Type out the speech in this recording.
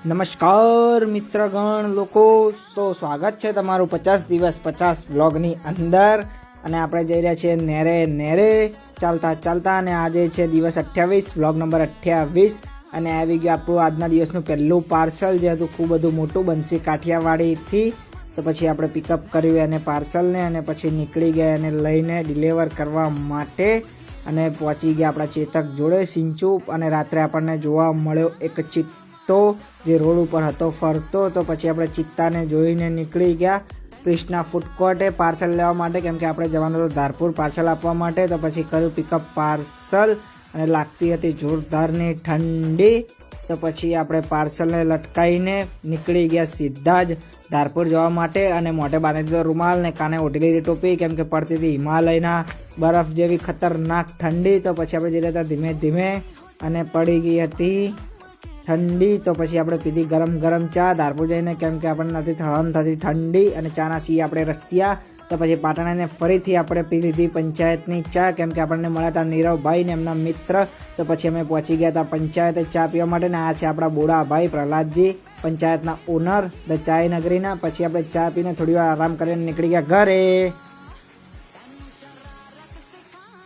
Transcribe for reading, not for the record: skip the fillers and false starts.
નમસ્કાર મિત્રગણ લોકો, તો સ્વાગત છે તમારું 50 દિવસ 50 વ્લોગની અંદર. અને આપણે જઈ રહ્યા છીએ નેરે ચાલતા અને આજે છે દિવસ 28, વ્લોગ નંબર 28. અને આવી ગયું આપણું આજના દિવસનું પહેલું પાર્સલ, જે હતું ખૂબ બધું મોટું બંસી કાઠિયાવાડીથી. તો પછી આપણે પિકઅપ કર્યું એને પાર્સલને અને પછી નીકળી ગયા એને લઈને ડિલિવર કરવા માટે. અને પહોંચી ગયા આપણા ચેતક જોડે સિંચુ. અને રાત્રે આપણને જોવા મળ્યો એક ચિત્તો જે રોડ ઉપર હતો ફરતો. તો પછી આપણે ચિત્તાને જોઈને નીકળી ગયા કૃષ્ણા ફૂડ કોર્ટે પાર્સલ લેવા માટે, કેમ કે આપણે જવાનું હતું ધારપુર પાર્સલ આપવા માટે. તો પછી કર્યું પિકઅપ પાર્સલ અને લાગતી હતી જોરદારની ઠંડી. તો પછી આપણે પાર્સલને લટકાઈને નીકળી ગયા સીધા જ ધારપુર જવા માટે. અને મોઢે બાંધી દીધો રૂમાલ ને કાને ઓઢી લીધી ટોપી, કેમ કે પડતી હતી હિમાલયના બરફ જેવી ખતરનાક ઠંડી. તો પછી આપણે જઈ રહ્યા હતા ધીમે ધીમે અને પડી ગઈ હતી ઠંડી. તો પછી આપણે પીધી ગરમ ચા ધારપુર જઈને, કેમ કે આપણને નથી સહન થતી ઠંડી. અને ચાના છીએ આપણે રસિયા. તો પછી પાટણાને ફરીથી આપણે પી લીધી પંચાયતની ચા, કેમ કે આપણને મળ્યા હતા નીરવભાઈ ને એમના મિત્ર. તો પછી અમે પહોંચી ગયા હતા પંચાયતે ચા પીવા માટે. ને આ છે આપણા બોડાભાઈ પ્રહલાદજી, પંચાયતના ઓનર ધ ચાય નગરીના. પછી આપણે ચા પીને થોડી વાર આરામ કરીને નીકળી ગયા ઘરે.